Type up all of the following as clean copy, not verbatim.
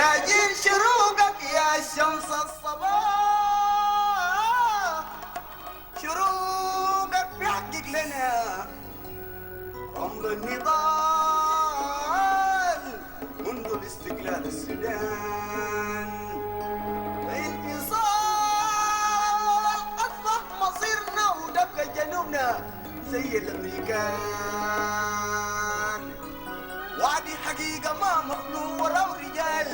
راجين شروقك يا شمس الصباح شروقك بيحقق لنا عمر النضال منذ الاستقلال السودان انفصال أصبح مصيرنا ودبقى جنوبنا زي الأمريكان وادي حقيقة ما مخلوق ورا رجال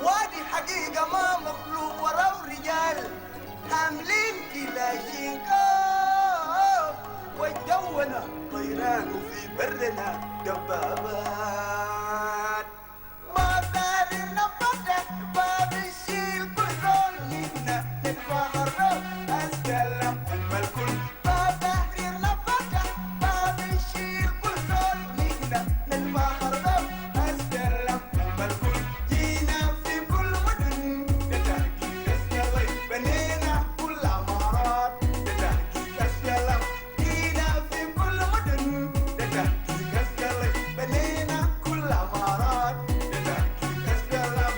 وادي حقيقة ما مخلوق ورا رجال حاملين كلاشينكوف وجونا طيران وفي برنا دبابات ما دارنا فتح باب الشيل كل دول منا نتفاخر أسلم الكل ما تحريرنا فتح باب الشيل كل دول منا نتفاخر أسلم الكل جينا في كل مدن لتحقيق السلام بنينا كل عمارات لتحقيق السلام جينا في كل مدن لتحقيق السلام بنينا كل عمارات لتحقيق السلام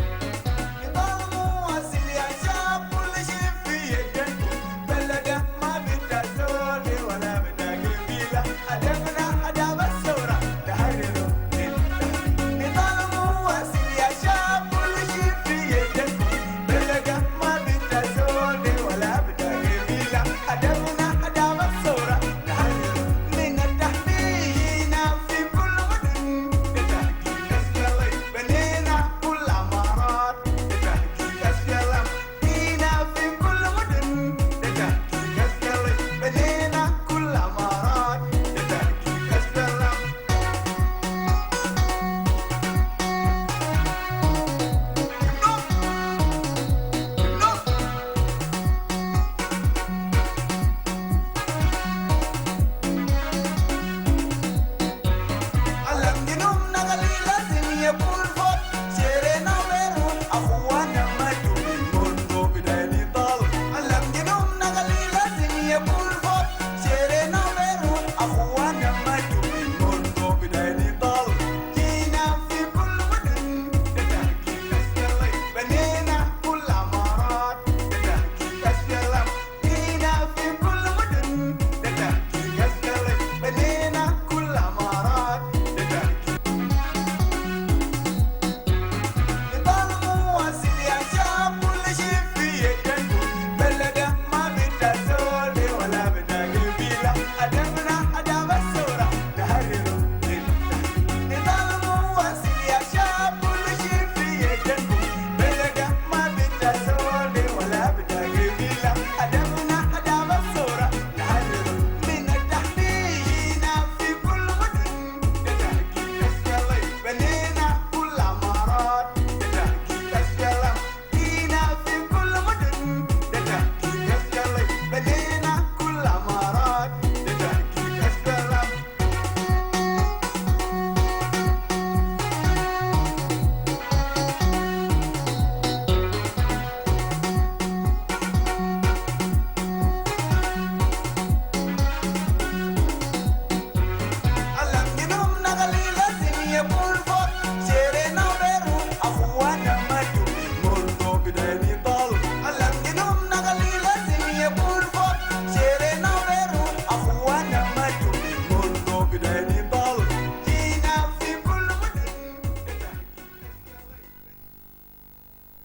نضال واصل يا شاب كل شي في يدكم بلده ما بدها زول ولا بدها قبيله هدفنا هدف الثوره تحرروا نضال واصل يا شاب كل شي في يدكم بلده ما بدها زول ولا بدها قبيله هدفنا هدف الثوره تحرروا من التحمينا في كل مدن لتحقيق السلام بنينا كل عمارات لتحقيق السلام جينا في كل مدن لتحقيق السلام بنينا كل عمارات لتحقيق السلام علم جنوبنا غلي لازم يكون فوق سيرنا ويروح أخوانا ما تقول منذ بداية نضال علم جنوبنا غلي لازم يكون فوق سيرنا ويروح أخوانا ما تقول منذ بداية نضال جينا في كل مدن لتحقيق السلام بنينا كل عمارات لتحقيق السلام جينا في كل مدن لتحقيق السلام بنينا كل عمارات لتحقيق نضال واصل يا شاب كل شي في يدكم بلده ما بدها زول ولا بدها قبيله هدفنا هدف الثوره تحرروا نضال واصل يا شاب كل شي في يدكم بلده ما بدها زول ولا بدها قبيله هدفنا هدف الثوره تحرروا من التحمينا في كل مدن لتحقيق السلام بنينا كل عمارات لتحقيق السلام جينا في كل مدن لتحقيق السلام بنينا كل عمارات لتحقيق السلام علم جنوبنا غلي لازم يكون فوق سيرنا ويروح أخوانا ما تقول منذ بداية نضال علم جنوبنا غلي لازم يكون فوق سيرنا ويروح أخوانا ما تقول منذ بداية نضال جينا في كل مدن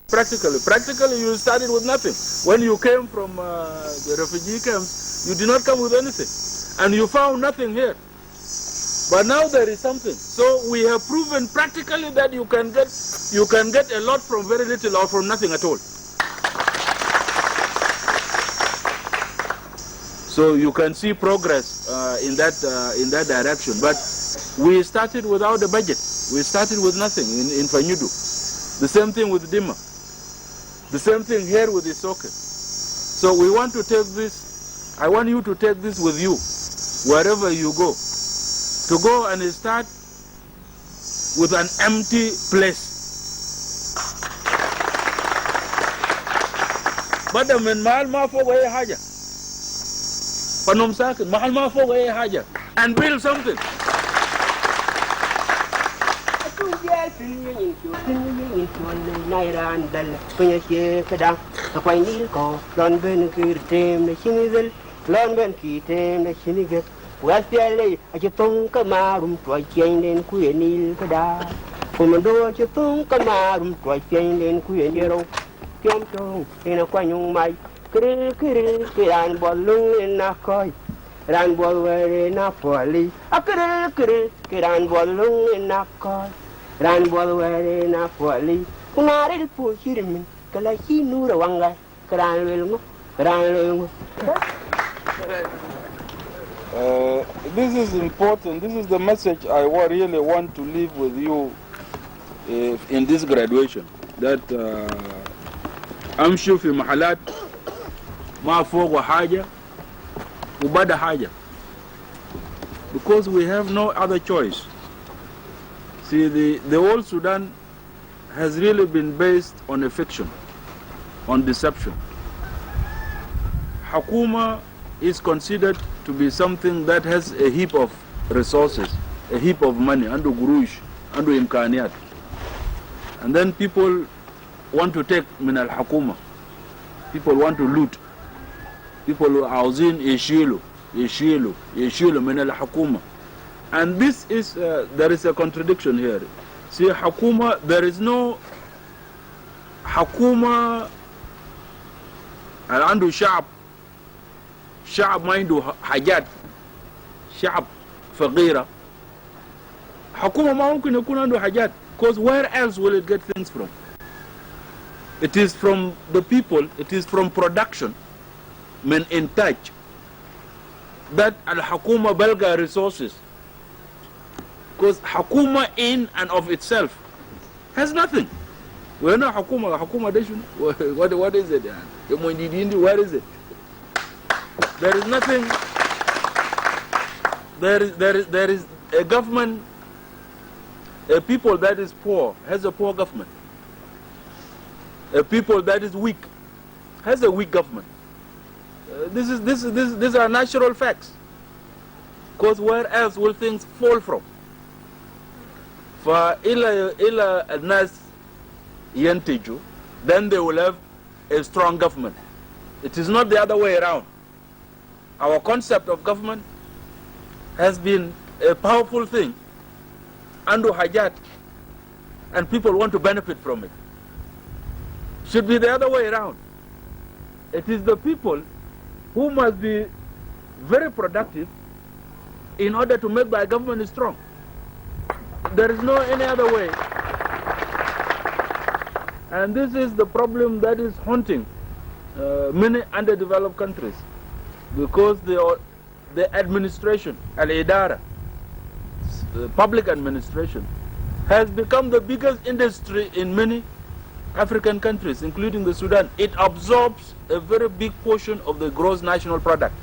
Practically, you started with nothing. When you came from the refugee camps, you did not come with anything. And you found nothing here. But now there is something. So we have proven practically that you can get a lot from very little or from nothing at all. So you can see progress in that direction. But we started without a budget. We started with nothing in Fanyudu. The same thing with Dima. The same thing here with Isoke. So we want to take this, I want you to take this with you, wherever you go. To go and start with an empty place. بدأ من محل ما فوق أي حاجة فنم ساكن محل ما فوق أي حاجة and build something. Ran bol were na poli, a kiran bolung in a coy. Ran bol were na poli, unari pushirimin, Kalaki Nura Wanga, Kran Wilmo. This is important. This is the message I really want to leave with you in this graduation. That أمشوا في محلات ما فوق حاجة وبدا حاجة, because we have no other choice. See, the whole Sudan has really been based on a fiction, on deception. Hakuma is considered to be something that has a heap of resources, a heap of money, under gurush, under imkaniyat. And then people want to take min al-Hakuma. People want to loot. People are عاوزين يشيلوا من الحكومة. And this is, there is a contradiction here. See, حكومة, there is no حكومة عنده شعب ما عنده حاجات, شعب فقيرة. حكومة ما ممكن يكون عنده حاجات, because where else will it get things from? It is from the people, it is from production, من إنتاج, that الحكومة بلغى resources. Because حكومة in and of itself has nothing. We're not حكومة ده شنو? What is it? Where is it? There is nothing. There is a government. A people that is poor has a poor government. A people that is weak has a weak government. These are natural facts. Because where else will things fall from? فإلى الناس ينتجوا, then they will have a strong government. It is not the other way around. Our concept of government has been a powerful thing, andu hajat, and people want to benefit from it. Should be the other way around. It is the people who must be very productive in order to make our government strong. There is no any other way. And this is the problem that is haunting many underdeveloped countries, because the administration, al-idara, public administration, has become the biggest industry in many African countries, including the Sudan. It absorbs a very big portion of the gross national product.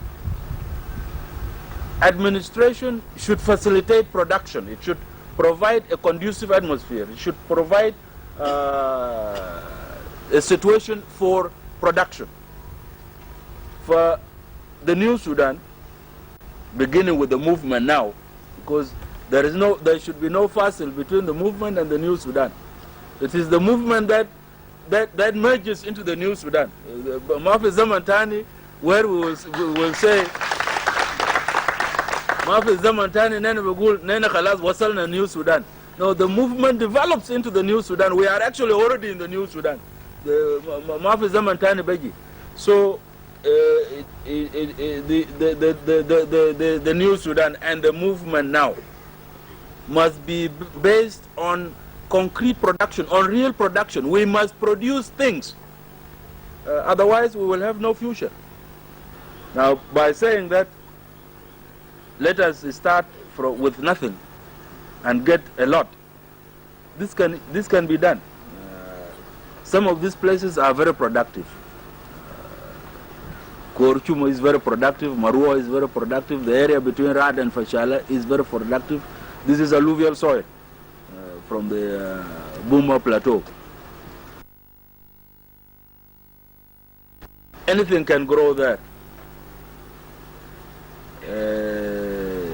Administration should facilitate production. It should provide a conducive atmosphere. It should provide a situation for production. For the new Sudan, beginning with the movement now, because there should be no fussle between the movement and the new Sudan. It is the movement that merges into the new Sudan. Mafi Zamantani, where we will say Mafi Zamantani nene khalas wasalna new Sudan. No, the movement develops into the new Sudan. We are actually already in the new Sudan. Mafi Zamantani Begi. So the new Sudan and the movement now must be based on concrete production, on real production. We must produce things. Otherwise, we will have no future. Now, by saying that, let us start with nothing and get a lot. This can be done. Some of these places are very productive. Korchumo is very productive. Marua is very productive. The area between Rad and Fashala is very productive. This is alluvial soil from the Buma Plateau. anything can grow there.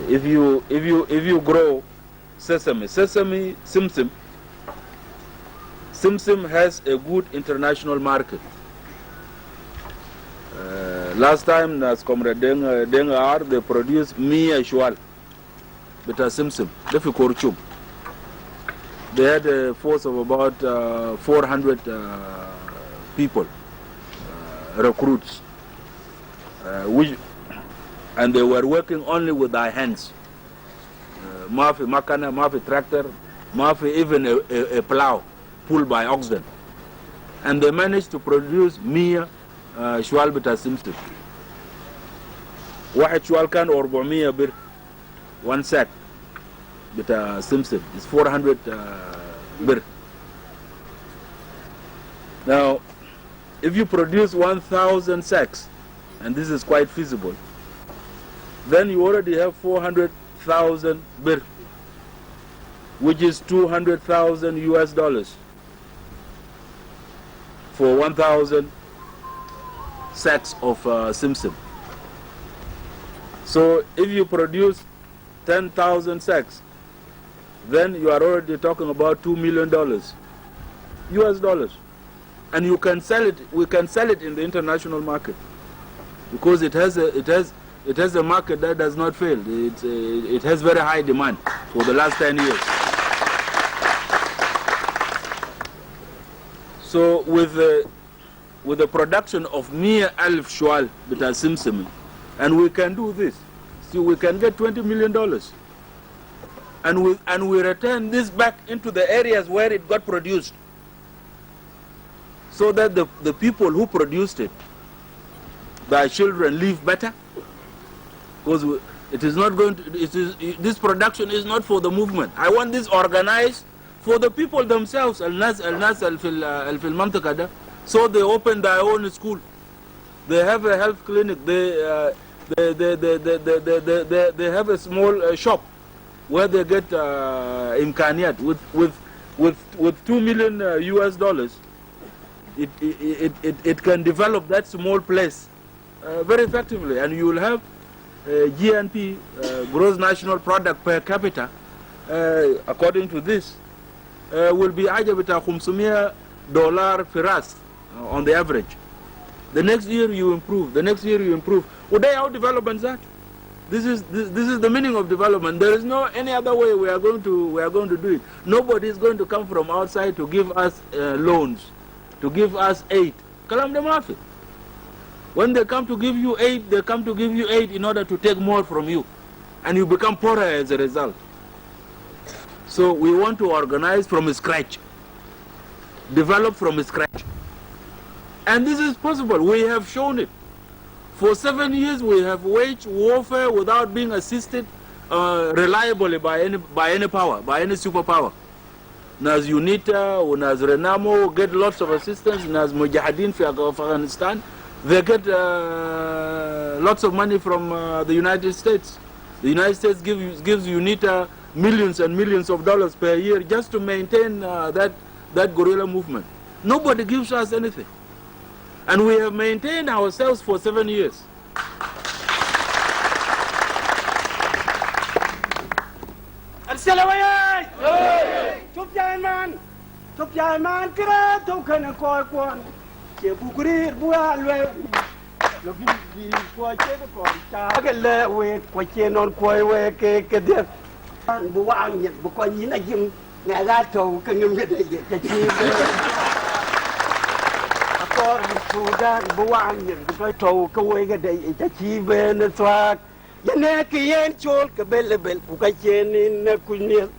If you grow sesame, simsim has a good international market. Last time, as Comrade Dengar, they produced Mia Shual, but a simsim, they had a force of about 400 people, recruits, and they were working only with their hands. Mafi makana, mafi tractor, mafi even a plow pulled by oxen. And they managed to produce Mia Shual bita simsim. واحد شوال كان 400 بر, one sack بتاع simsim is 400 bir. Now, if you produce 1,000 sacks, and this is quite feasible, then you already have 400,000 bir, which is $200,000 for 1,000 sacks of simsim. So if you produce 10,000 sacks, then you are already talking about $2 million US dollars. And you can sell it, we can sell it in the international market, because it has a market that does not fail. It has very high demand for the last 10 years. So with the production of near 1,000 shual bita simsim, and we can do this, so we can get $20 million. And we return this back into the areas where it got produced, so that the people who produced it, their children live better, because it is not going to, this production is not for the movement. I want this organized for the people themselves. So they open their own school, they have a health clinic, they have a small shop where they get imkaniyat with $2 million US dollars. It can develop that small place very effectively, and you will have GNP, gross national product per capita, according to this, will be ajabita $500 firas on the average. The next year you improve. The next year you improve. Uday how development that? This is the meaning of development. There is no any other way we are going to do it. Nobody is going to come from outside to give us loans, to give us aid. Kalam de mafi. When they come to give you aid, they come to give you aid in order to take more from you, and you become poorer as a result. So we want to organize from scratch, develop from scratch, and this is possible. We have shown it. For 7 years, we have waged warfare without being assisted reliably by any power, by any superpower. Nas UNITA, Nas Renamo get lots of assistance. Nas Mujahideen for Afghanistan, they get lots of money from the United States. The United States gives UNITA millions and millions of dollars per year just to maintain that guerrilla movement. Nobody gives us anything. And we have maintained ourselves for 7 years. Sudan buang yin ko to ko we ga dai ta ci ben swak yene ki yen chol ke bel ku ka chenin na kunye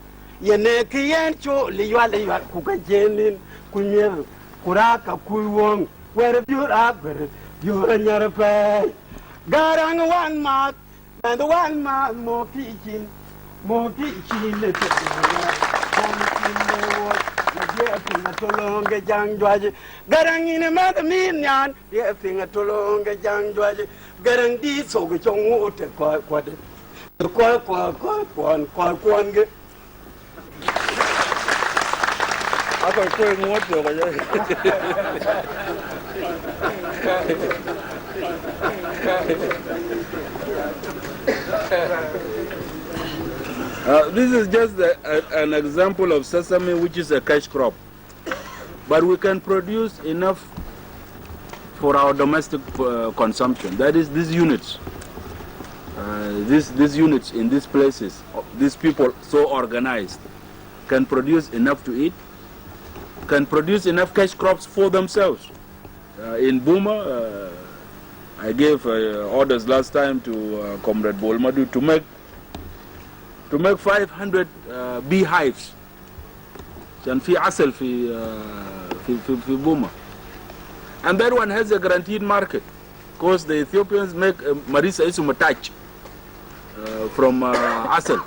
yene ki yen chol li yal ku ka chenin kunye kuraka kuwong where you are you are nyar pe garang wan mat and one mat mo kichin le te Finger tolonge jang dwaje garang ine ma da min nyan ye finger tolonge jang dwaje garang di so ge chong u te ko de ko ge Ako ikoy moto kaya. This is just an example of sesame, which is a cash crop. But we can produce enough for our domestic consumption. That is, these units. These units in these places, these people so organized, can produce enough to eat, can produce enough cash crops for themselves. In Buma, I gave orders last time to Comrade Bolmadu to make 500 beehives. كان في عسل في Buma. And that one has a guaranteed market, because the Ethiopians make marisa isumatach from asal,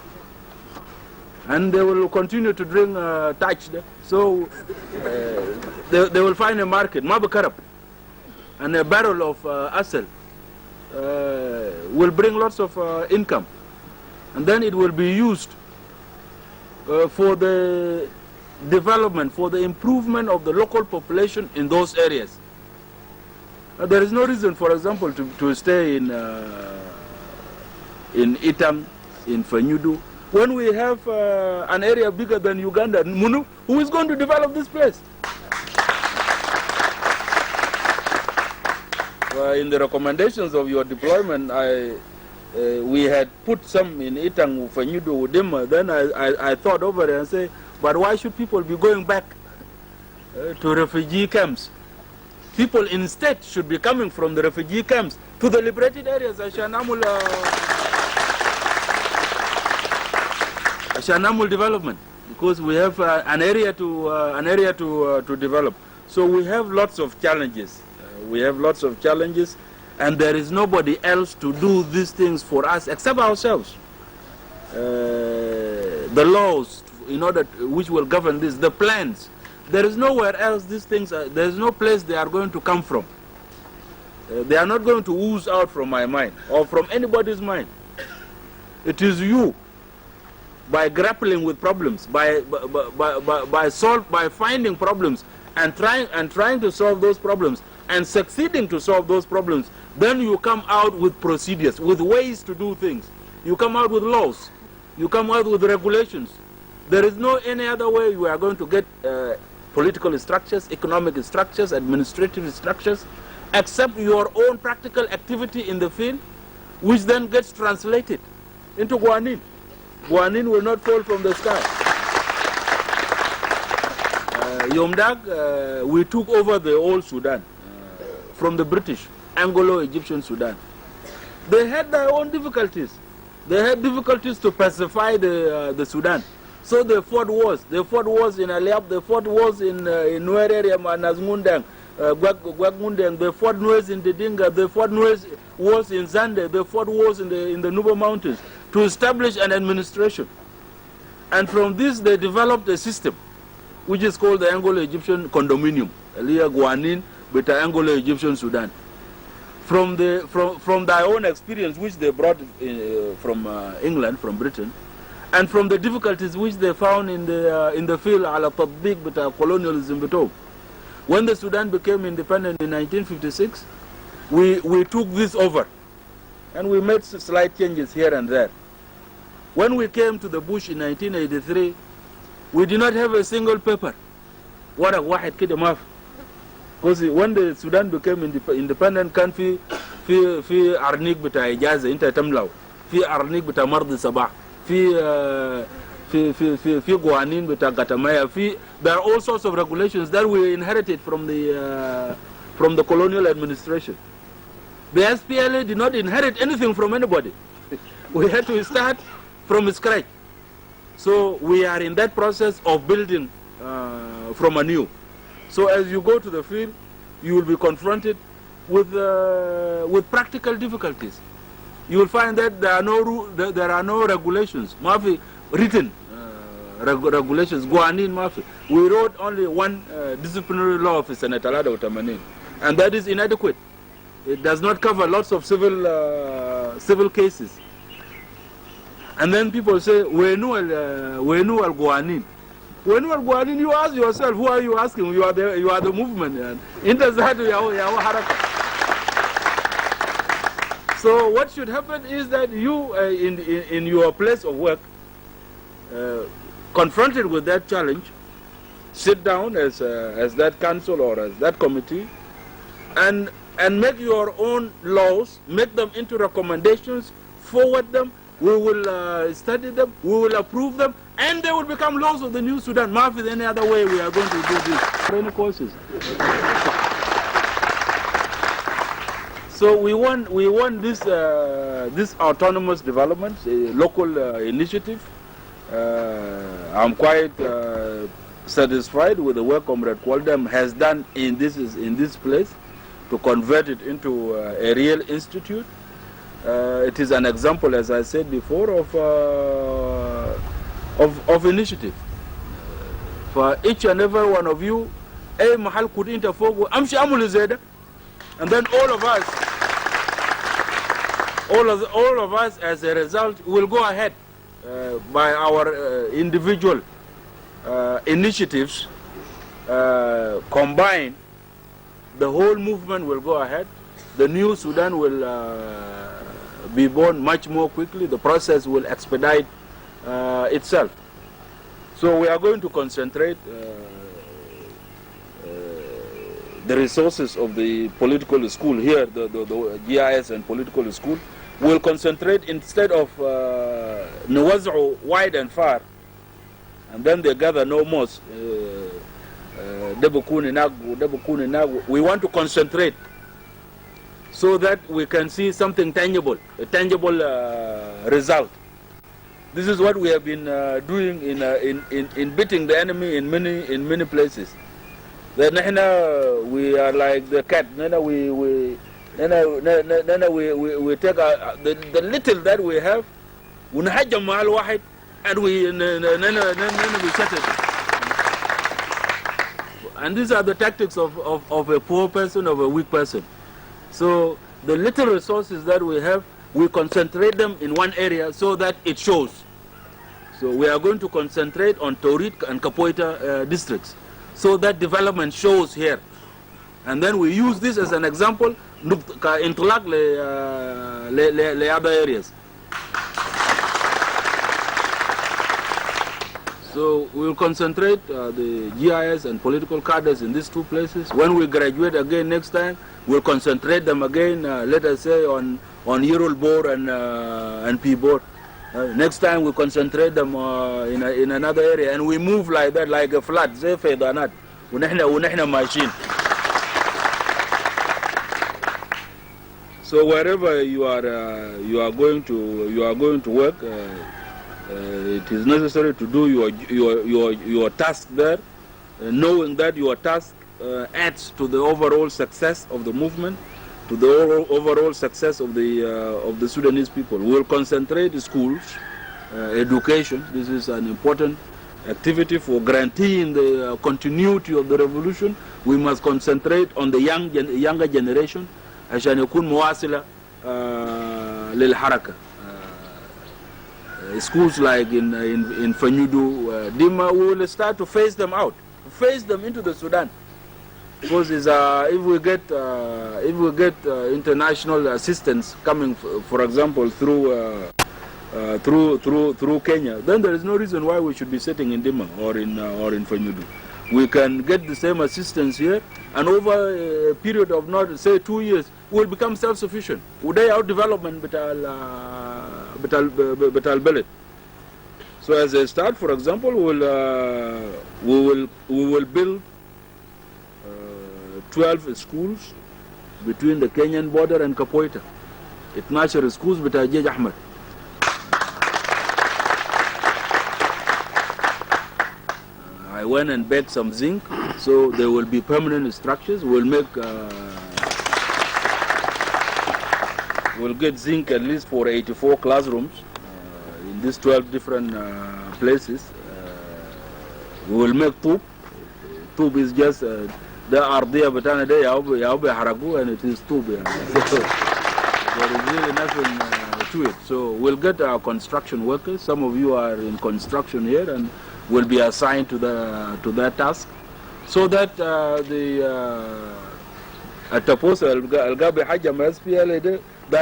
and they will continue to drink touch there. So they will find a market, mabakarab, and a barrel of asal will bring lots of income, and then it will be used for the development, for the improvement of the local population in those areas. There is no reason, for example, to stay in Itang, in Fanyudu, when we have an area bigger than Uganda, Munu, who is going to develop this place? In the recommendations of your deployment, we had put some in Itang, Fanyudu, Udima. Then I thought over it and say, but why should people be going back to refugee camps? People instead should be coming from the refugee camps to the liberated areas. Ashanamul development, because we have an area to develop. So we have lots of challenges. And there is nobody else to do these things for us except ourselves. The laws, which will govern this, the plans. There is nowhere else these things there is no place they are going to come from. They are not going to ooze out from my mind or from anybody's mind. It is you, by grappling with problems, by finding problems and trying to solve those problems and succeeding to solve those problems, then you come out with procedures, with ways to do things. You come out with laws. You come out with regulations. There is no any other way you are going to get political structures, economic structures, administrative structures, except your own practical activity in the field, which then gets translated into guanin. Guanin will not fall from the sky. Yomdag, we took over the old Sudan from the British, Anglo-Egyptian Sudan. They had their own difficulties. They had difficulties to pacify the Sudan. So they fought wars. They fought wars in Aliab. They fought wars in Nuer area, Nazmundang, Gwagmundang. They fought wars in Didinga. They fought wars in Zande. They fought wars in the Nuba Mountains to establish an administration. And from this, they developed a system, which is called the Anglo-Egyptian Condominium, Elia Guanin, with the Anglo-Egyptian Sudan. From their own experience, which they brought from England, from Britain, and from the difficulties which they found in the field, ala tatbiq bita colonialism bito. When the Sudan became independent in 1956, we took this over, and we made slight changes here and there. When we came to the bush in 1983, we did not have a single paper. Because when the Sudan became independent, kan fi arnik bita ijaza inta tamlaw, fi arnik bita mardi sabah, fi guanin bita gatamaya, there are all sorts of regulations that we inherited from the colonial administration. The SPLA did not inherit anything from anybody. We had to start from scratch. So we are in that process of building from anew. So as you go to the field, you will be confronted with practical difficulties. You will find that there are no regulations, Mafi, written regulations. Guanin Mafi. We wrote only one disciplinary law of Senator Alada Utamanin, and that is inadequate. It does not cover lots of civil cases. And then people say, we know al Guanin. When you are going, you ask yourself, who are you asking? You are the movement. So what should happen is that you, in your place of work, confronted with that challenge, sit down as that council or as that committee, and make your own laws, make them into recommendations, forward them. We will study them, we will approve them, and they will become laws of the new Sudan. Not with any other way we are going to do this. Any courses. So we want this autonomous development, a local initiative. I'm quite satisfied with the work Comrade Kwaldam has done in this place to convert it into a real institute. It is an example, as I said before, of initiative. For each and every one of you, mahal could interfere, and then all of us as a result will go ahead by our individual initiatives combined. The whole movement will go ahead. The new Sudan will be born much more quickly. The process will expedite itself. So we are going to concentrate the resources of the political school here, the GIS and political school. We'll concentrate, instead of Nawaz'u wide and far, and then they gather no more. We want to concentrate so that we can see something tangible, a tangible result. This is what we have been doing in beating the enemy in many places. Then we are like the cat. We take the little that we have, and we set it. And these are the tactics of a poor person, of a weak person. So the little resources that we have, we concentrate them in one area so that it shows. So we are going to concentrate on Taurit and Kapoita districts, so that development shows here. And then we use this as an example to interact the other areas. So we will concentrate the GIS and political cadres in these two places. When we graduate again next time, we'll concentrate them again, let us say, on Yerul Bor and P-Bor. Next time we concentrate them in another area, and we move like that, like a flood. Machine. So wherever you are going to work, it is necessary to do your task there, knowing that your task adds to the overall success of the movement, to the overall success of the Sudanese people. We will concentrate schools, education. This is an important activity for guaranteeing the continuity of the revolution. We must concentrate on the younger generation عشان يكون مواصلة للحركة. Schools like in Fanyudu, Dima, we will start to phase them out, phase them into the Sudan. Because if we get international assistance coming, for example, through Kenya, then there is no reason why we should be sitting in Dima or in Fanyudu. We can get the same assistance here, and over a period of not say 2 years, we will become self-sufficient. Uday our development betal billet. So as a start, for example, we will build 12 schools between the Kenyan border and Kapoita. 12 schools بتاع جيج أحمد. I went and begged some zinc, so there will be permanent structures. We'll get zinc at least for 84 classrooms in these 12 different places. We will make tube. Tube is just the ardiyah betana day yaube haragu, and it is tube. There is really nothing to it. So we'll get our construction workers. Some of you are in construction here, and will be assigned to that task, so that the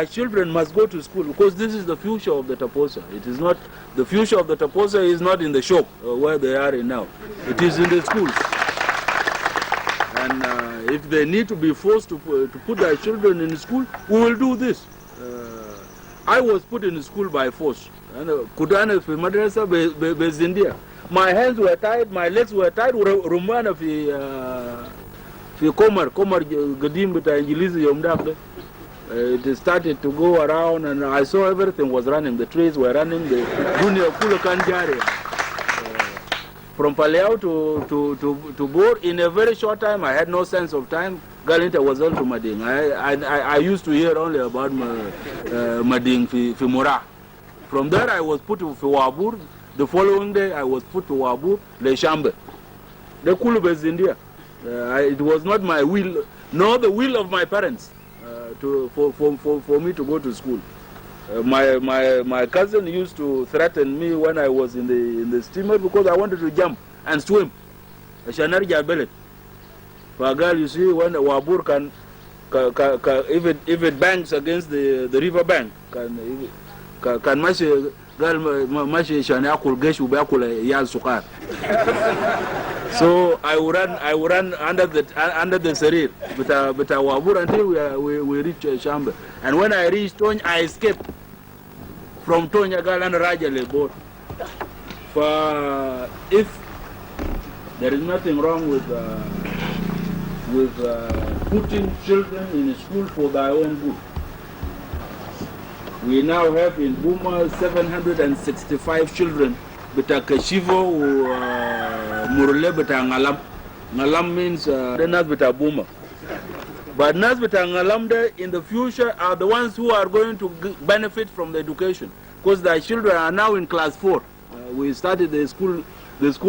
children must go to school, because this is the future of the Taposa. It is not, the future of the Taposa is not in the shop where they are in now. It is in the schools. And if they need to be forced to put their children in school, we will do this. I was put in school by force. Kudana fi madrasa be zindia. My hands were tied, my legs were tied. Rumana fi komar gadim bita Ingilizi yomdak. It started to go around, and I saw everything was running. The trees were running. The dunia kula kanjari. From Paleau to Bor, in a very short time, I had no sense of time. Galinta was on to Mading. I used to hear only about Mading fi Mura. From there, I was put to Wabur. The following day, I was put to Wabur, Le Shambe. The Kulubes India. It was not my will, nor the will of my parents for me to go to school. My cousin used to threaten me when I was in the steamer because I wanted to jump and swim. Fagal, you see, when Wabur can if it banks against the river bank, can mashi shani akul geshu bakula yal sukar. So I would run under the Sarir, but Wabur until we reach Shambe. And when I reached Tony, I escaped from Tonya Galan Rajale boat. For if there is nothing wrong with putting children in school for their own good. We now have in Buma 765 children. Bita Kashivo Murle bita Ngalam. Ngalam means the Nas bita Buma. But Nas bita Ngalam in the future are the ones who are going to benefit from the education, because their children are now in class 4. We started the school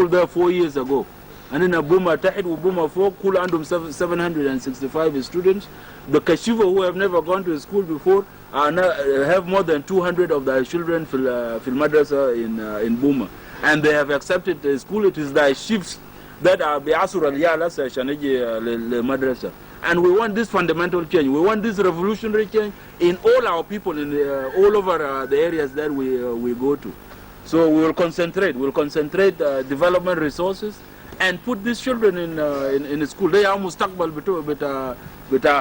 there 4 years ago. And in Buma Tahid Buma 4, Kul Andum 765 students. The Kashivo who have never gone to school before have more than 200 of their children fil madrasa in Buma, and they have accepted the school. It is their shifts that are bi'asur al-yala le madrasa, and we want this fundamental change. We want this revolutionary change in all our people, in all over the areas that we go to. So we will concentrate. We'll concentrate development resources and put these children in school. They are mustaqbal bita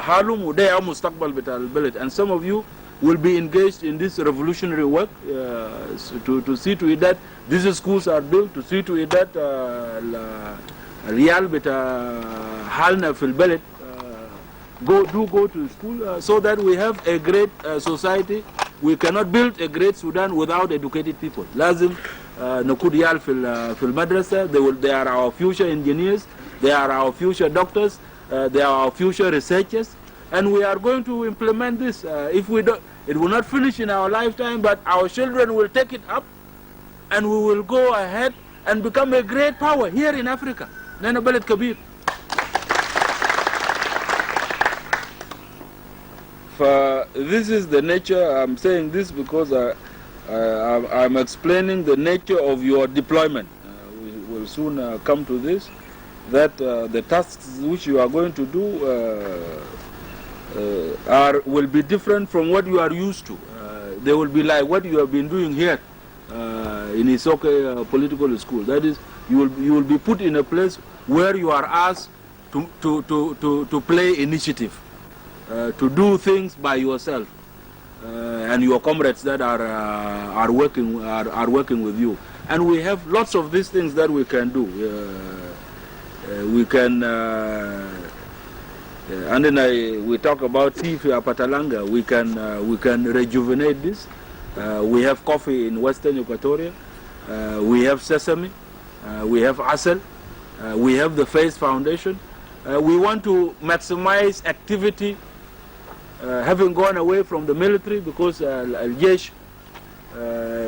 halum. They are mustaqbal bita al-balad. And some of you will be engaged in this revolutionary work to see to it that these schools are built, to see to it that Real bita halna fil balad go to school, so that we have a great society. We cannot build a great Sudan without educated people. Lazim nakud yal fil madrasa. They are our future engineers. They are our future doctors. They are our future researchers. And we are going to implement this. If we don't, it will not finish in our lifetime, but our children will take it up, and we will go ahead and become a great power here in Africa. Nana Balad Kabir. This is the nature. I'm saying this because I'm explaining the nature of your deployment. We will soon come to this, that the tasks which you are going to do will be different from what you are used to. They will be like what you have been doing here in Isoke political school. That is, you will be put in a place where you are asked to play initiative, to do things by yourself, and your comrades that are working with you. And we have lots of these things that we can do. We can. And then we talk about tea for Patalanga. We can rejuvenate this. We have coffee in Western Equatoria. We have sesame. We have asal. We have the Face Foundation. We want to maximize activity, having gone away from the military, because Al-Jesh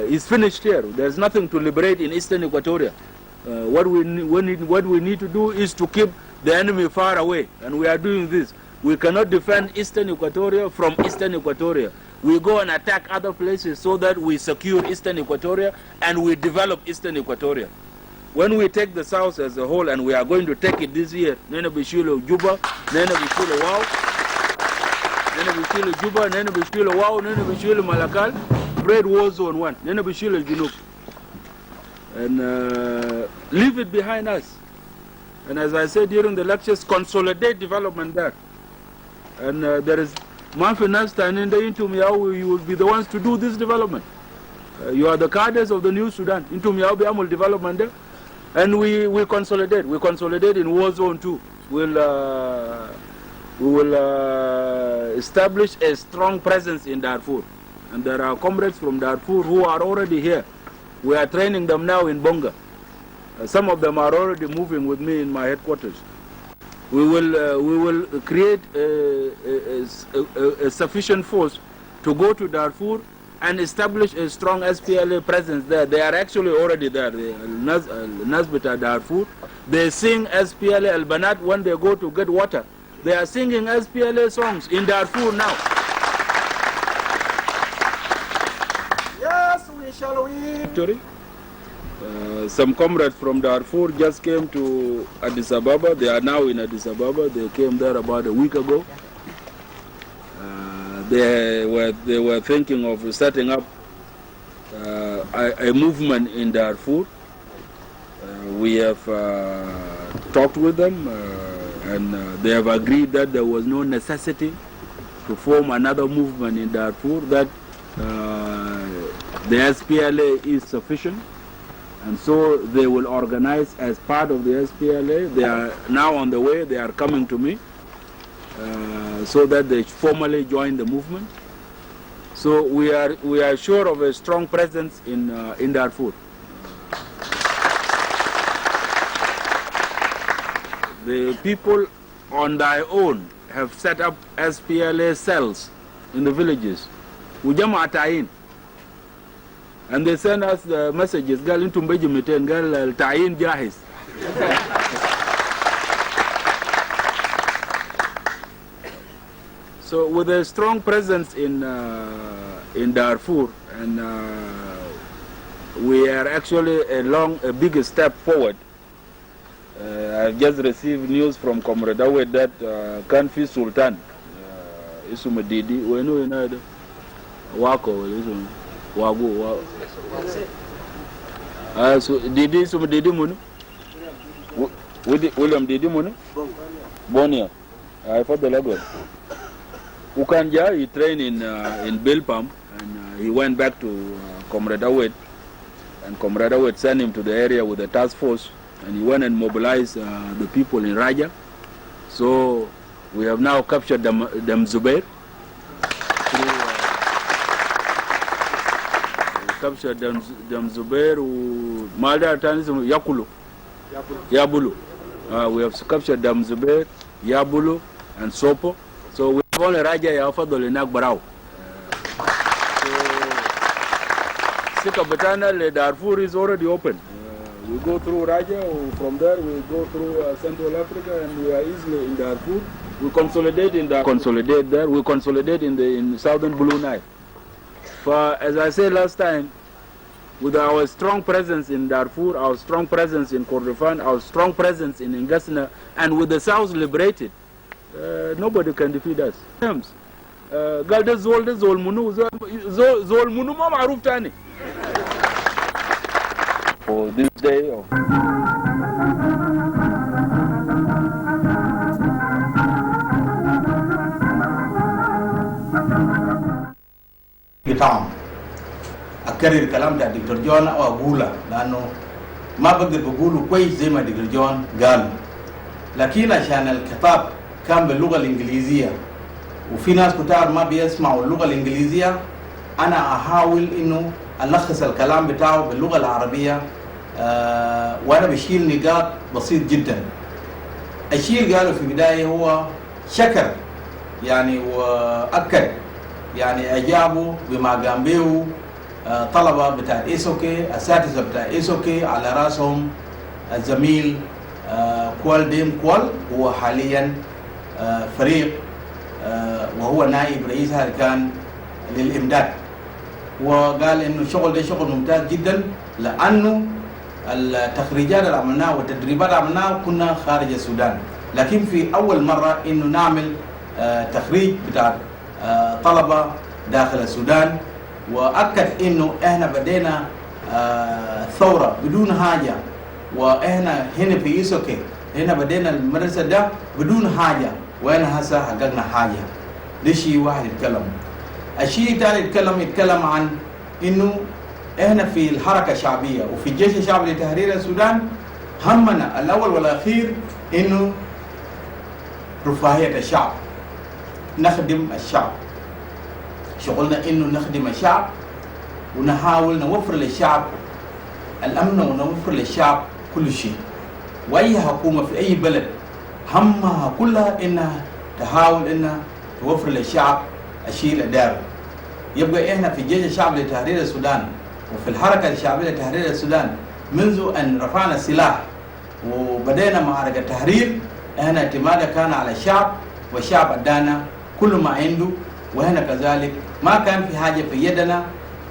is finished here. There's nothing to liberate in Eastern Equatoria. What we need to do is to keep the enemy far away, and we are doing this. We cannot defend Eastern Equatoria from Eastern Equatoria. We go and attack other places so that we secure Eastern Equatoria and we develop Eastern Equatoria. when we take the South as a whole, and we are going to take it this year, Nene Bishilo Juba, Nene Bishilo Wow, Nene Bishilo Juba, Nene Bishilo Wow, Nene Bishilo Malakal, Bread War Zone 1, Nene Bishilo Junub. And leave it behind us. And as I said during the lectures, consolidate development there. And there is Manfinasta and in the Intumiao, you will be the ones to do this development. You are the cadres of the new Sudan. Intumiao Biamul development there. And we consolidate. We consolidate in War Zone 2. We will establish a strong presence in Darfur. And there are comrades from Darfur who are already here. We are training them now in Bonga. Some of them are already moving with me in my headquarters. We will create a sufficient force to go to Darfur and establish a strong SPLA presence there. They are actually already there. Nazbita Darfur. They sing SPLA Al-Banat when they go to get water. They are singing SPLA songs in Darfur now. Yes, we shall win. Some comrades from Darfur just came to Addis Ababa. They are now in Addis Ababa. They came there about a week ago. They were thinking of setting up a movement in Darfur. We have talked with them and they have agreed that there was no necessity to form another movement in Darfur, that the SPLA is sufficient. And so they will organize as part of the SPLA. They are now on the way. They are coming to me so that they formally join the movement. So we are sure of a strong presence in Darfur. The people on their own have set up SPLA cells in the villages. Ujama Atain. And they send us the messages, Gal into Mbejimiten, Gal Ta'in Jahis. So with a strong presence in Darfur, and we are actually a big step forward. I've just received news from Comrade Awed that Kanfi Sultan, Isuma Didi, we know Wako, Wago. So Didi Suma Didi Munu? William Didi Munu? Bonia. I thought the Lagos. Ukanja, he trained in Bilpam, and he went back to Comrade Awed, and Comrade Awed sent him to the area with a task force, and he went and mobilized the people in Raja. So we have now captured them Zubair. Captured them Zubair, Malda Tanism Yakulu. Yabulu. We have captured them Zubair, Yabulu, and Sopo. So we have only Raja Yafadol in Akbarao. So Sikabatana, Darfur is already open. We go through Raja, from there we go through Central Africa, and we are easily in Darfur. We consolidate in Darfur. Consolidate there. We consolidate in southern Blue Nile. For, as I said last time, with our strong presence in Darfur, our strong presence in Kordofan, our strong presence in Ngasna, and with the South liberated, nobody can defeat us. Galda Zol Munu ma maruf tani. For this day of بتاعهم أكرر الكلام بتاع دكتور جون أو أقوله لأنه ما بقدر بقوله كويس زي ما دكتور جون قال، لكن عشان الخطاب كان باللغة الإنجليزية وفي ناس كتار ما بيسمعوا اللغة الإنجليزية، أنا أحاول إنه ألخص الكلام بتاعه باللغة العربية وأنا بشيل نقاط بسيط جدا. الشيء قاله في البداية هو شكر يعني وأكد يعني أجابوا بما قام به طلبة بتاع إيسوكي، أساتذة بتاع إيسوكي، على رأسهم الزميل كوال ديم كوال، هو حاليا فريق وهو نائب رئيس الأركان للإمداد. وقال إنه الشغل ده شغل ممتاز جدا، لأنه التخريجات اللي عملناها والتدريبات اللي عملناها كنا خارج السودان، لكن في أول مرة إنه نعمل تخريج بتاع طلبة داخل السودان. وأكد إنه إحنا بدينا ثورة بدون حاجة، وإحنا هنا في إيسوكي هنا بدينا المدرسة ده بدون حاجة، وإحنا هسه حققنا حاجة. ده شيء واحد يتكلم. الشيء الثاني يتكلم عن إنه إحنا في الحركة الشعبية وفي الجيش الشعبي لتحرير السودان همنا الأول والأخير إنه رفاهية الشعب، نخدم الشعب. شغلنا إنه نخدم الشعب ونحاول نوفر للشعب الأمن ونوفر للشعب كل شيء. وأي حكومة في أي بلد همها كلها إنها تحاول إنها توفر للشعب الشيء الأدار. يبقى إحنا في الجيش الشعبي لتحرير السودان وفي الحركة الشعبية لتحرير السودان منذ أن رفعنا السلاح وبدأنا معركة تحرير، إحنا اعتمادنا كان على الشعب، والشعب أدانا كل ما عنده. وهنا كذلك ما كان في حاجة في يدنا،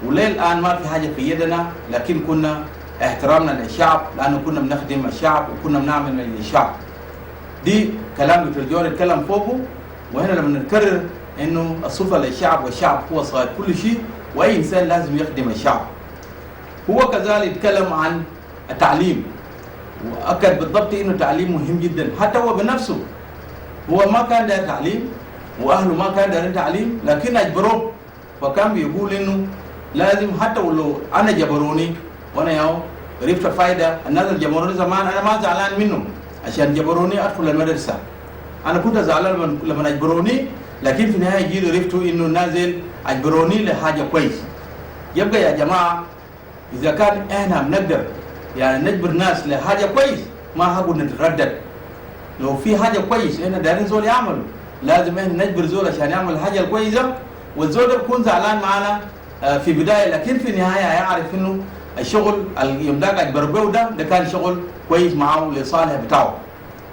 وللآن ما في حاجة في يدنا، لكن كنا احترامنا للشعب لأنه كنا بنخدم الشعب وكنا بنعمل للشعب. دي كلام دكتور جون اتكلم فوقه. وهنا لما نكرر إنه السلطة للشعب والشعب هو صاحب كل شيء، وأي إنسان لازم يخدم الشعب. هو كذلك يتكلم عن التعليم، وأكد بالضبط إنه التعليم مهم جدا. حتى هو بنفسه هو ما كان داير تعليم وأهله ما كان دايرين تعليم، لكن أجبروه. فكان بيقول إنه لازم حتى ولو أنا جبروني وأنا ياو عرفت فايدة الناس اللي جبروني زمان أنا ما زعلان منهم عشان جبروني أدخل المدرسة. أنا كنت زعلان لما أجبروني، لكن في النهاية جيت عرفتوا إنه نازل أجبروني لحاجة كويس. يبقى يا جماعة إذا كان إحنا بنقدر يعني نجبر ناس لحاجة كويس ما هقول نتردد. لو في حاجة كويس إحنا دايرين زول يعملوا، لازم إحنا نجبر زول عشان يعمل الحاجة الكويسة، والزول ده بيكون زعلان معنا في بداية، لكن في النهاية هيعرف إنه الشغل اليوم ده أجبر به ده كان شغل كويس معه لصالح بتاعه.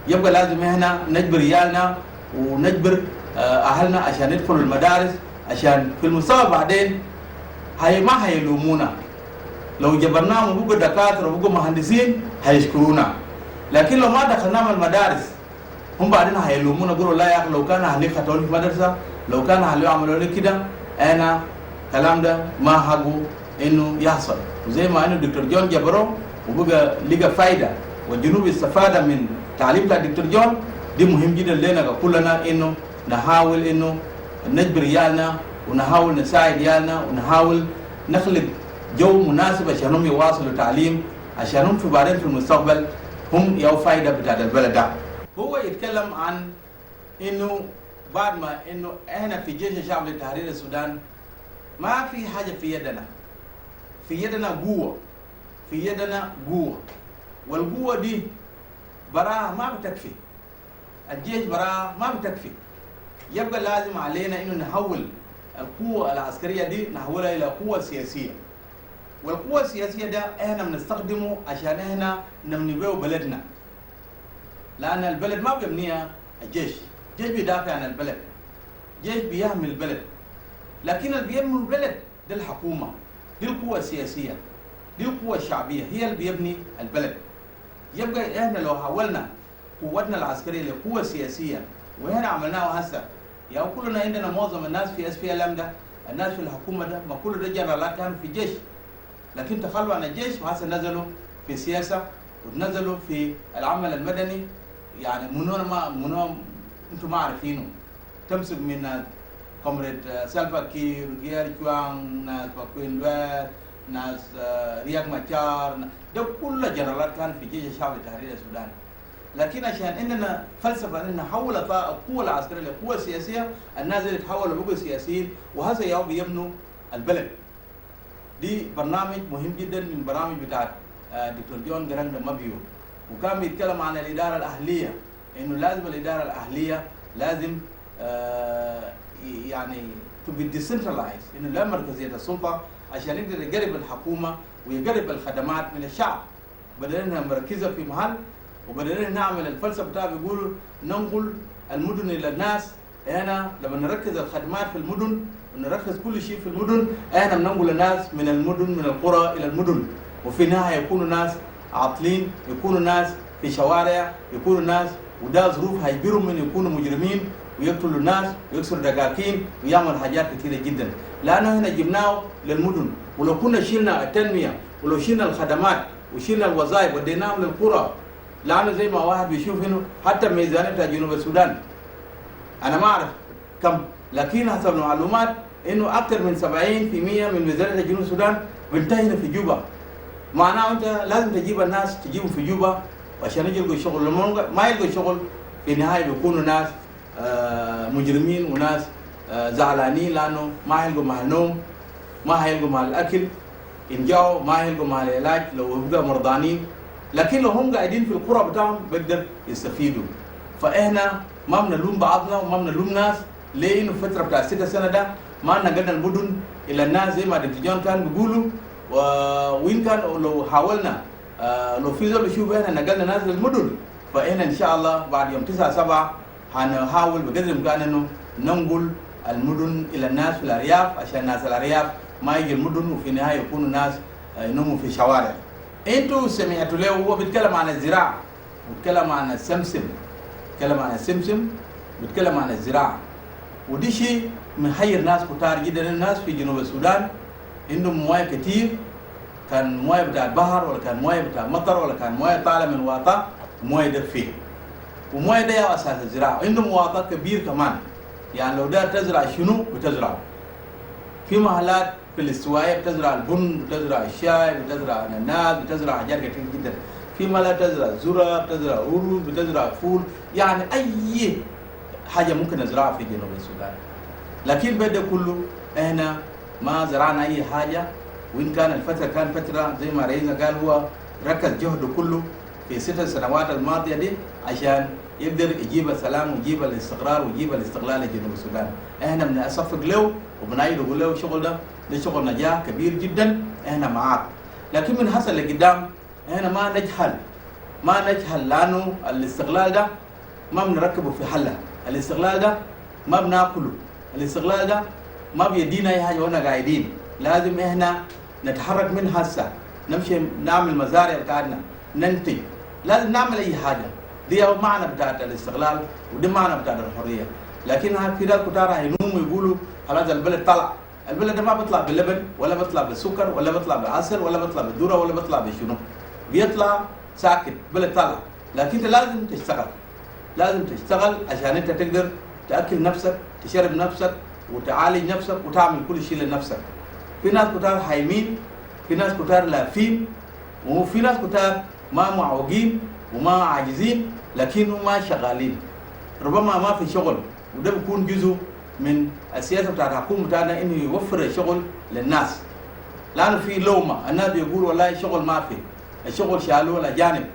يبقى لازم إحنا نجبر رجالنا ونجبر أهلنا عشان يدخلوا المدارس، عشان في المستقبل بعدين ما هيلومونا. لو جبرناهم وبقوا دكاترة وبقوا مهندسين هيشكرونا، لكن لو ما دخلناهم المدارس هم بعدين هيلومونا يقولوا لا يا أخي لو كان أهلي خطوني في مدرسة، لو كان أهلي عملوا لي كده، أنا كلام ده ما حقه إنه يحصل. وزي ما إنه دكتور جون جبروه وبقى لقى فايدة والجنوب استفاد من تعليم بتاع دكتور جون، دي مهم جدا لنا كلنا إنه نحاول إنه نجبر رجالنا ونحاول نساعد رجالنا ونحاول نخلق جو مناسب عشان هم يواصلوا تعليم، عشان هم في بعدين في المستقبل هم يو فايدة بتاعت البلد ده. هو يتكلم عن إنه بعد ما إنه إحنا في جيش الشعب لتحرير السودان ما في حاجة في يدنا، في يدنا قوة، في يدنا قوة، والقوة دي براها ما بتكفي، الجيش براها ما بتكفي. يبقى لازم علينا إنه نحول القوة العسكرية دي نحولها إلى قوة سياسية. والقوة السياسية ده إحنا بنستخدمه عشان إحنا نبني بيه بلدنا، لأن البلد ما بيبنيها الجيش، الجيش بيدافع عن البلد، الجيش بيحمي البلد، لكن اللي بيبني البلد ده الحكومة، دي القوة السياسية، دي القوة الشعبية هي اللي بيبني البلد. يبقى إحنا لو حولنا قوتنا العسكرية لقوة سياسية وهنا عملناه هسه، يعني كلنا عندنا معظم الناس في SPLM ده، الناس في الحكومة ده ما كل ده جنرالات كانوا في الجيش، لكن تخلوا عن الجيش وهسه نزلوا في السياسة ونزلوا في العمل المدني. يعني منو انتم ما عارفينه، تمسك من كومريد سالفا كير، جير جوان، ناس باكوين لوير، ناس رياض ماتشار، ده كل جنرالات كان في جيش الشعب لتحرير السودان. لكن عشان اننا فلسفه ان نحول القوه العسكريه لقوه سياسيه، الناس اللي تحولوا لقوه سياسيين وهذا يوم بيبنوا البلد. دي برنامج مهم جدا من برامج بتاعت دكتور جون غرانج دي مابيور، وكان بيتكلم عن الاداره الاهليه، انه لازم الاداره الاهليه لازم يعني to be decentralized، انه لا مركزيه السلطه عشان يقدر يقرب الحكومه ويقرب الخدمات من الشعب، بدلنا مركزه في محل وبدلنا نعمل الفلسفه بتاعه بيقولوا ننقل المدن الى الناس. هنا لما نركز الخدمات في المدن ونركز كل شيء في المدن، احنا بننقل الناس من المدن من القرى الى المدن، وفي النهايه يكونوا ناس عاطلين، يكونوا ناس في شوارع، يكونوا ناس وده ظروف هيجبرهم من يكونوا مجرمين ويقتلوا الناس ويكسروا دقاقين ويعملوا حاجات كثيره جدا. لانه هنا جبناه للمدن، ولو كنا شيلنا التنميه ولو شيلنا الخدمات وشيلنا الوظائف وديناهم للقرى، لانه زي ما واحد بيشوف هنا حتى الميزانيه بتاع جنوب السودان انا ما اعرف كم، لكن حسب المعلومات انه اكثر من 70% من ميزانيه جنوب السودان بينتهي في جوبا. معناه انت لازم تجيب الناس تجيبهم في جوبا عشان يلقوا شغل، لما ما يلقوا شغل في النهايه بيكونوا ناس مجرمين وناس زعلانين، لانه ما هيلقوا مع النوم، ما هيلقوا مع الاكل، ان جاوا ما هيلقوا مع العلاج لو بقى مرضانين. لكن لو هم قاعدين في القرى بتاعهم بيقدر يستفيدوا. فاحنا ما بنلوم بعضنا وما بنلوم ناس، لانه الفتره بتاع 6 سنه ده ما نقلنا المدن الى الناس زي ما دكتور جون كان بيقولوا. وين كان لو حاولنا لو في زول يشوف احنا نقلنا ناس للمدن، فاحنا ان شاء الله بعد يوم 9/7 هنحاول بقدر الامكان انه ننقل المدن الى الناس في الارياف، عشان ناس الارياف ما يجي المدن وفي النهايه يكونوا ناس ينوموا في الشوارع. انتوا سمعتوا له هو بيتكلم عن الزراعه، بيتكلم عن السمسم، بيتكلم عن السمسم، بيتكلم عن الزراعه، ودي شيء محير ناس كتار جدا. الناس في جنوب السودان عندهم مويه كتير، كان مويه بتاع البحر ولا كان مويه بتاع مطر ولا كان مويه طالعه من واطه ومويه دفيه، ومويه ده اساس الزراعه. عندهم واطه كبير كمان، يعني لو ده تزرع شنو بتزرعه. في محلات في الاستوائيه بتزرع البن، بتزرع الشاي، بتزرع النعناع، بتزرع حاجات كتير جدا. في محلات تزرع ذره، بتزرع رز، بتزرع فول، يعني اي حاجه ممكن نزرعها في جنوب السودان. لكن بعد كله احنا ما زرعنا اي حاجه، وان كان الفتره كان فتره زي ما رئيسنا قال هو ركز جهده كله في 6 سنوات الماضيه دي عشان يقدر يجيب السلام ويجيب الاستقرار ويجيب الاستقلال لجنوب السودان. احنا بنصفق له وبنأيده ونقول له الشغل ده شغل نجاح كبير جدا، احنا معاك. لكن من حصل لقدام احنا ما نجهل لانه الاستقلال ده ما بنركبه في حله، الاستقلال ده ما بناكله، الاستقلال ده ما بيدينا اي حاجه وانا قاعدين. لازم احنا نتحرك من هسه، نمشي نعمل مزارع بتاعتنا، ننتج، لازم نعمل اي حاجه. دي هو معنى بتاعت الاستقلال ودي معنى بتاعت الحريه. لكن في ناس كتار هينوموا يقولوا خلاص البلد طلع، البلد ده ما بيطلع باللبن ولا بيطلع بالسكر ولا بيطلع بالعسل ولا بيطلع بالذره ولا بيطلع بشنو، بيطلع ساكت، بلد طلع. لكن انت لازم تشتغل، لازم تشتغل عشان انت تقدر تاكل نفسك، تشرب نفسك وتعالج نفسك وتعمل كل شيء لنفسك. في ناس كتار حايمين، في ناس كتار لافين، وفي ناس كتار ما معوقين وما عاجزين لكنهم ما شغالين، ربما ما في شغل. وده بيكون جزء من السياسه بتاعت الحكومه بتاعنا انه يوفر الشغل للناس، لانه في لومه الناس بيقولوا والله الشغل ما في، الشغل شالوه الاجانب،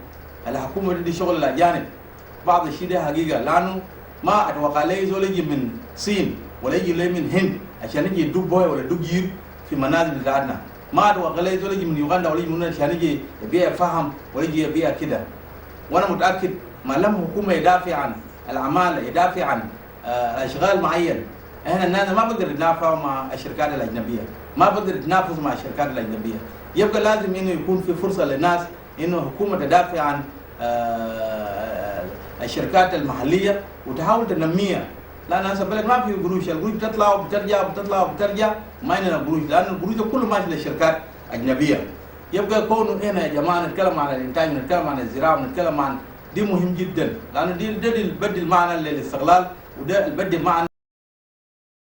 الحكومه دي شغل الاجانب. بعض الشيء ده حقيقه، لانه ما اتوقع لي زول يجي من الصين ولا يجي لي من هند عشان يجي يدوب بوي ولا يدوب جير في منازل بتاعتنا. ما اتوقع لي زول يجي من يوغندا ولا يجي من عشان يجي يبيع فهم ولا يجي يبيع كده. وانا متاكد ما لم الحكومه يدافع عن العماله، يدافع عن اشغال معين، احنا الناس ما بقدر نتنافس مع الشركات الاجنبيه، ما بقدر نتنافس مع الشركات الاجنبيه. يبقى لازم انه يكون في فرصه للناس انه الحكومه تدافع عن الشركات المحليه وتحاول تنميها، لان هسه البلد ما فيه قروش، القروش بتطلع وبترجع وبتطلع وبترجع، ما عندنا قروش، لان القروش ده كله ماشي للشركات اجنبيه. يبقى كونه هنا يا جماعه نتكلم عن الانتاج، نتكلم عن الزراعه، ونتكلم عن دي مهم جدا، لان دي اللي بدي المعنى للاستقلال، وده اللي بدي المعنى